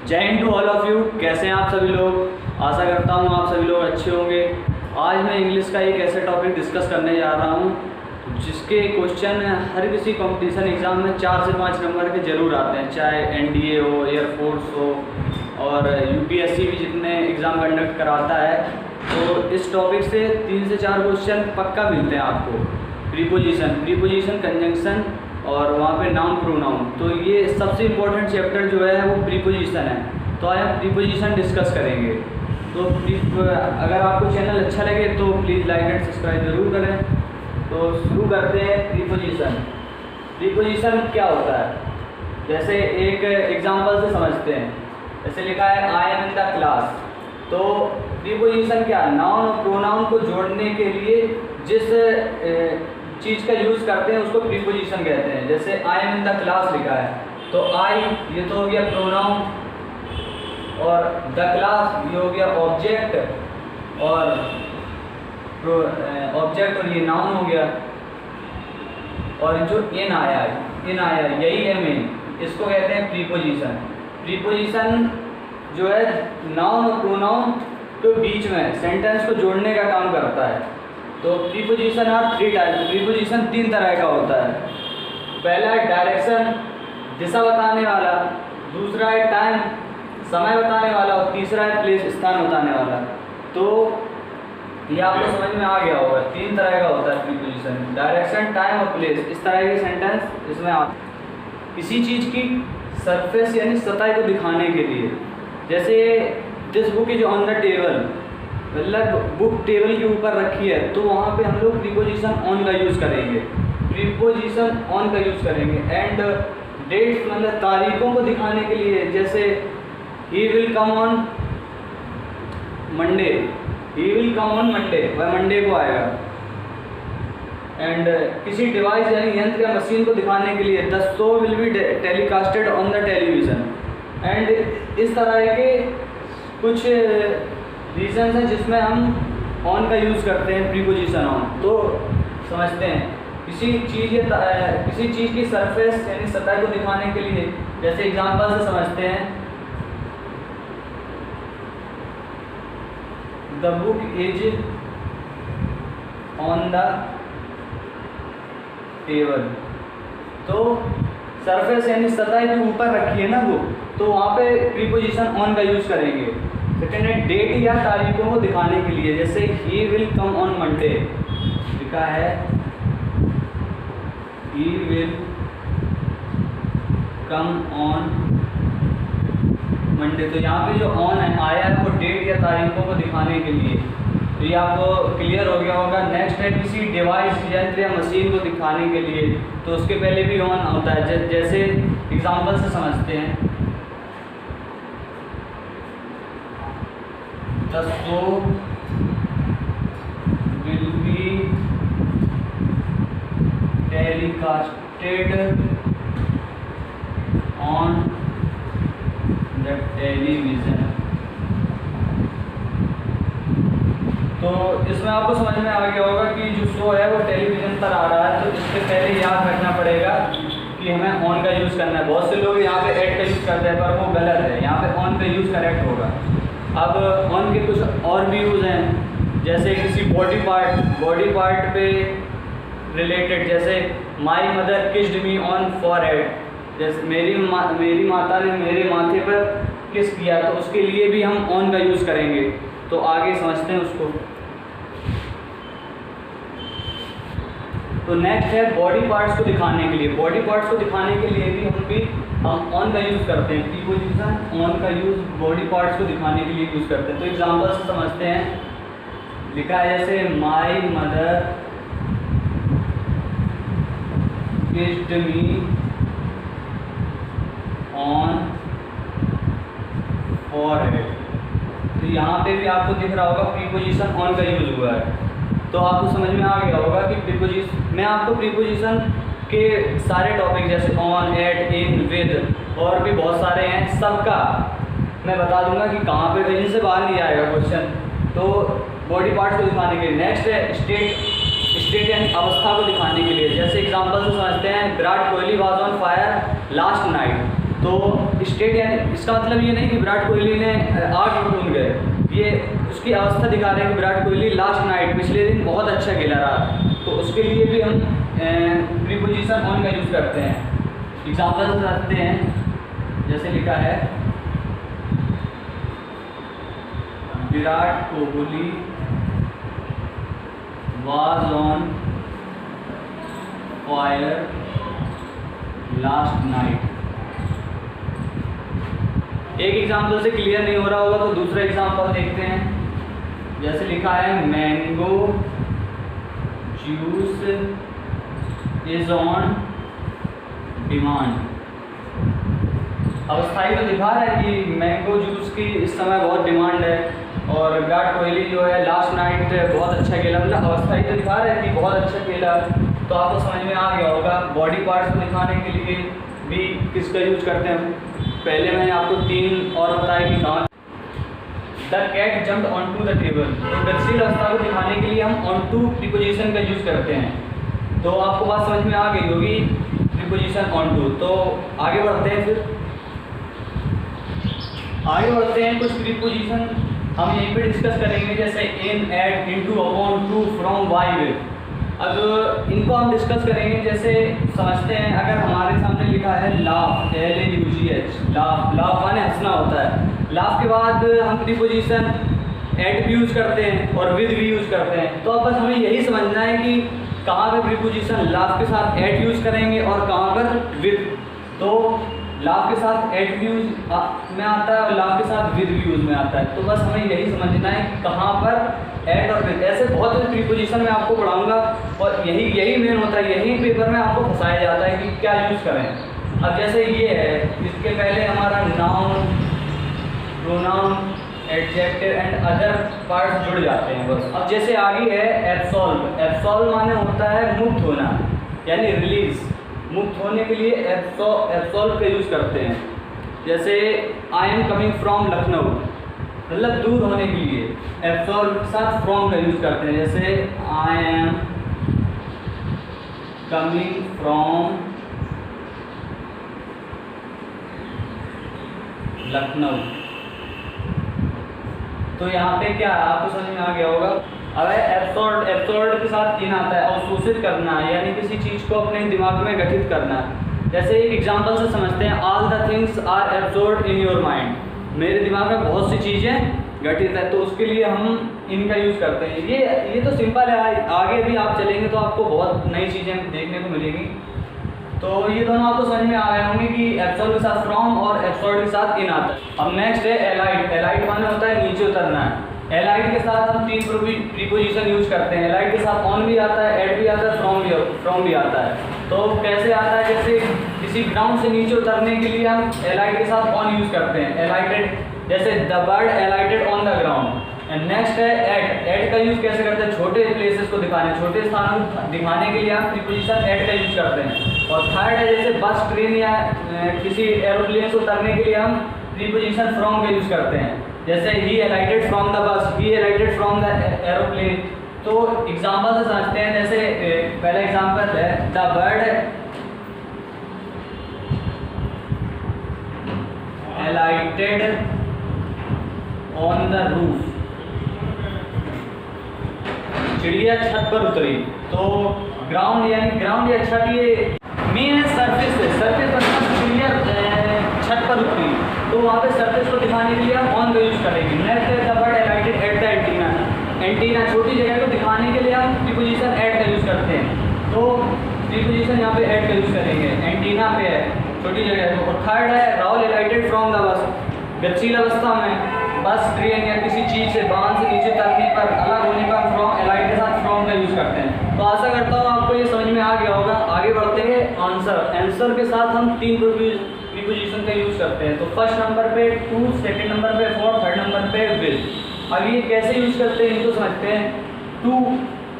जय हिंद to all of you. कैसे हैं आप सभी लोग? आशा करता हूँ आप सभी लोग अच्छे होंगे। आज मैं इंग्लिश का एक ऐसे टॉपिक डिस्कस करने जा रहा हूँ जिसके क्वेश्चन हर किसी कंपटीशन एग्ज़ाम में 4 से 5 नंबर के ज़रूर आते हैं, चाहे एनडीए हो, एयरफोर्स हो और यूपीएससी भी जितने एग्ज़ाम कंडक्ट कराता है। तो इस टॉपिक से 3 से 4 क्वेश्चन पक्का मिलते हैं आपको। प्रीपोजिशन, कंजंक्शन और वहाँ पे नाउन प्रोनाउन। तो ये सबसे इम्पोर्टेंट चैप्टर जो है वो प्रीपोजिशन है। तो आज हम प्रीपोजिशन डिस्कस करेंगे। तो अगर आपको चैनल अच्छा लगे तो प्लीज़ लाइक एंड सब्सक्राइब ज़रूर करें। तो शुरू करते हैं। प्रीपोजिशन क्या होता है? जैसे एक एग्जांपल से समझते हैं। जैसे लिखा है I am in the class. तो प्रीपोजिशन क्या? नाउन और प्रोनाउन को जोड़ने के लिए जिस चीज़ का यूज़ करते हैं उसको प्रीपोजिशन कहते हैं। जैसे I am in the class लिखा है तो आई ये तो हो गया प्रोनाउन और द क्लास ये हो गया ऑब्जेक्ट और ये नाउन हो गया। और जो इन आया यही है मेन, इसको कहते हैं प्रीपोजिशन। प्रीपोजिशन जो है नाउन और प्रोनाउन के बीच में सेंटेंस को जोड़ने का काम करता है। तो प्रीपोजिशन आर 3 टाइप्स। प्रीपोजिशन 3 तरह का होता है। पहला है डायरेक्शन, दिशा बताने वाला, दूसरा है टाइम, समय बताने वाला और तीसरा है प्लेस, स्थान बताने वाला। तो ये आपको समझ में आ गया होगा। 3 तरह का होता है प्रीपोजिशन, डायरेक्शन, टाइम और प्लेस। इस तरह के सेंटेंस इसमें आप किसी चीज़ की सरफेस यानी सतह को दिखाने के लिए, जैसे this book is on the table, मतलब बुक टेबल के ऊपर रखी है, तो वहाँ पे हम लोग प्रीपोजिशन ऑन का यूज़ करेंगे। प्रीपोजिशन ऑन का यूज़ करेंगे। एंड डेट्स मतलब तारीखों को दिखाने के लिए, जैसे he will come on Monday, वह मंडे को आएगा। एंड किसी डिवाइस यानी यंत्र या मशीन को दिखाने के लिए the show will be telecasted on the television. And इस तरह के कुछ रीजन है जिसमें हम ऑन का यूज़ करते हैं, प्रीपोजिशन ऑन। तो समझते हैं किसी चीज़ की सरफेस यानी सतह को दिखाने के लिए, जैसे एग्जांपल से समझते हैं the book is on the table. तो सरफेस यानी सतह के ऊपर रखी है ना वो, तो वहाँ पे प्रीपोजिशन ऑन का यूज़ करेंगे। सेकेंड है डेट या तारीखों को दिखाने के लिए, जैसे he will come on Monday लिखा है he will come on Monday. तो यहाँ पे जो ऑन है आया है वो डेट या तारीखों को दिखाने के लिए। तो ये आपको क्लियर हो गया होगा। नेक्स्ट है किसी डिवाइस यंत्र या मशीन को दिखाने के लिए, तो उसके पहले भी ऑन होता है। जैसे एग्जांपल से समझते हैं the show will be telecasted on the television। तो इसमें आपको समझ में आ गया होगा कि जो शो है वो टेलीविज़न पर आ रहा है। तो इससे पहले याद रखना पड़ेगा कि हमें ऑन का यूज़ करना है। बहुत से लोग यहाँ पे एट का यूज़ करते हैं पर वो गलत है, यहाँ पे ऑन का यूज़ करेक्ट होगा। अब ऑन के कुछ और भी यूज़ हैं, जैसे किसी बॉडी पार्ट पे रिलेटेड, जैसे my mother kissed me on forehead, जैसे मेरी माता ने मेरे माथे पर किस किया, तो उसके लिए भी हम ऑन का यूज़ करेंगे। तो आगे समझते हैं उसको। तो नेक्स्ट है बॉडी पार्ट्स को दिखाने के लिए। बॉडी पार्ट्स को दिखाने के लिए भी हम ऑन का यूज़ करते हैं। प्रीपोजिशन ऑन का यूज़ बॉडी पार्ट्स को दिखाने के लिए यूज़ करते हैं। तो एग्जांपल से समझते हैं। लिखा है जैसे my mother kissed me on forehead. तो यहाँ पे भी आपको दिख रहा होगा प्रीपोजिशन ऑन का यूज़ हुआ है। तो आपको समझ में आ गया होगा कि मैं आपको प्रीपोजिशन के सारे टॉपिक जैसे ऑन, एट, इन, विद और भी बहुत सारे हैं, सबका मैं बता दूंगा कि कहाँ पे रीजन से बाहर नहीं आएगा क्वेश्चन। तो बॉडी पार्ट्स को दिखाने के लिए। नेक्स्ट है स्टेट यानी अवस्था को दिखाने के लिए। जैसे एग्जांपल से समझते हैं Virat Kohli was on fire last night. तो स्टेट यानी इसका मतलब ये नहीं कि विराट कोहली ने 8 रन ढूंढ गए, ये उसकी अवस्था दिखा रहे हैं कि विराट कोहली लास्ट नाइट पिछले दिन बहुत अच्छा खेला रहा, तो उसके लिए भी हम प्रीपोजिशन ऑन का यूज़ करते हैं। एग्जाम्पल रखते हैं, जैसे लिखा है Virat Kohli was on fire last night। एक एग्जाम्पल से क्लियर नहीं हो रहा होगा तो दूसरा एग्जाम्पल देखते हैं। जैसे लिखा है mango juice is on demand. अवस्थाई तो दिखा रहा है कि मैंगो जूस की इस समय बहुत डिमांड है, और विराट कोहली जो है लास्ट नाइट बहुत अच्छा खेला, मतलब अवस्थाई तो दिखा रहा है कि बहुत अच्छा खेला। तो आपको समझ में आ गया होगा बॉडी पार्ट्स को दिखाने के लिए भी किसका यूज करते हैं। पहले मैंने आपको 3 और बताया कि कहाँ। The cat jumped on to the table, तो गतिशील अवस्था को दिखाने के लिए हम ऑन टू प्रीपोजिशन का यूज करते हैं। तो आपको बात समझ में आ गई होगी प्रीपोजिशन ऑन टू। तो आगे बढ़ते हैं, फिर आगे बढ़ते हैं। कुछ प्रीपोजिशन हम यहीं पे डिस्कस करेंगे, जैसे in, at, into, upon, to, from, by, with. अब इनको हम डिस्कस करेंगे। जैसे समझते हैं, अगर हमारे सामने लिखा है लाफ, LAUGH, लाफ, लाफ माने हंसना होता है। लाफ के बाद हम प्रीपोजिशन एट भी यूज़ करते हैं और विद भी यूज़ करते हैं। तो अब बस हमें यही समझना है कि कहाँ पे प्रीपोजिशन लाफ के साथ एट यूज़ करेंगे और कहाँ पर विद। तो लाफ के साथ एट भी यूज में आता है और लाफ के साथ विद भी यूज में आता है। तो बस हमें यही समझना है कि कहाँ पर एट और विद। ऐसे बहुत से प्रीपोजिशन में आपको पढ़ाऊंगा और यही मेन होता है, यही पेपर में आपको फंसाया जाता है कि क्या यूज़ करें। अब जैसे ये है, इसके पहले हमारा noun, pronoun, adjective and other parts जुड़ जाते हैं बस। अब जैसे आगे है एब्सॉल्व। एब्सॉल्व माने होता है मुक्त होना, यानी रिलीज। मुक्त होने के लिए एब्सॉल्व का यूज़ करते हैं। जैसे I am coming from Lucknow, मतलब दूर होने के लिए एब्सॉल्व के साथ फ्रॉम का यूज़ करते हैं। जैसे I am coming from Lucknow. तो यहाँ पे क्या है, आपको समझ में आ गया होगा। अब एब्सॉर्ड, एब्सॉर्ड के साथ इन आता है अवशोषित करना, यानी किसी चीज़ को अपने दिमाग में गठित करना। जैसे एक एग्जांपल से समझते हैं, all the things are absorbed in your mind. मेरे दिमाग में बहुत सी चीज़ें गठित है, तो उसके लिए हम इनका यूज़ करते हैं। ये तो सिंपल है, आगे भी आप चलेंगे तो आपको बहुत नई चीज़ें देखने को मिलेंगी। तो ये दोनों आपको समझ में आ गए होंगे कि एब्सॉर्ड के साथ फ्रॉम और एब्सॉर्ड के साथ इन आता है। अब नेक्स्ट है एलाइड। एलाइड माने होता है नीचे उतरना है। एलाइड के साथ हम 3 प्रीपोजिशन यूज करते हैं। एलाइड के साथ ऑन भी आता है, एट भी आता है, फ्रॉम भी आता है। तो कैसे आता है, जैसे किसी ग्राउंड से नीचे उतरने के लिए हम एलाइड के साथ ऑन यूज करते हैं। एलाइटेड, जैसे the bird alighted on the ground. And next है एट। एट का यूज कैसे करते हैं, छोटे प्लेसेस को दिखाने, छोटे स्थानों को दिखाने के लिए हम प्रीपोजिशन एट का यूज करते हैं। और थर्ड है, जैसे बस, ट्रेन या किसी एरोप्लेन से उतरने के लिए हम प्रीपोजिशन फ्रॉम का यूज करते हैं। जैसे ही alighted from the bus, he alighted from the aeroplane. तो एग्जाम्पल से समझते हैं। जैसे पहला एग्जाम्पल है the bird alighted on the roof. चिड़िया छत पर उतरी। तो ग्राउंड यानी ग्राउंड या छत, ये मेन है सरफेस पे। सरफेस पर चिड़िया छत पर उतरी, तो वहाँ पे सरफेस को दिखाने के लिए हम ऑन का यूज करेंगे। नेक्स्ट है the bird alighted at the antenna. Antenna छोटी जगह को दिखाने के लिए हम प्रीपोजिशन एट का यूज करते हैं। तो प्रीपोजिशन यहाँ पे एट का यूज करेंगे, एंटीना पे है, छोटी जगह है। और थर्ड है राहुल एलाइटेड फ्रॉम द बस। गतिशील अवस्था में बस, ट्रेन या किसी चीज़ से बांध से नीचे उतरने पर, अलग होने पर फ्रॉम, एलाइड के साथ फ्रॉम का यूज करते हैं। तो आशा करता हूँ आपको ये समझ में आ गया होगा। आगे बढ़ते हैं आंसर। आंसर के साथ हम 3 प्रीपोजिशन का यूज करते हैं। तो फर्स्ट नंबर पे टू, सेकंड नंबर पे फॉर, थर्ड नंबर पे विद। अब ये कैसे यूज करते हैं इनको समझते हैं। टू,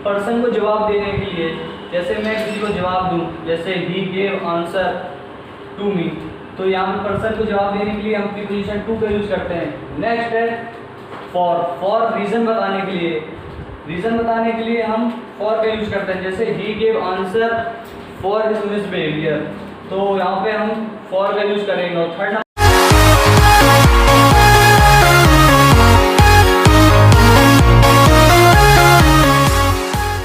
पर्सन को जवाब देने के लिए, जैसे मैं किसी को जवाब दूं, जैसे ही गेव आंसर टू मी, तो यहाँ पे पर्सन को जवाब देने के लिए हम प्रीपोजिशन टू का यूज करते हैं। नेक्स्ट है फॉर। फॉर रीजन बताने के लिए, रीजन बताने के लिए हम फॉर का यूज करते हैं। जैसे ही gave answer for his misbehaviour, तो यहाँ पे हम फॉर का यूज करेंगे। और थर्ड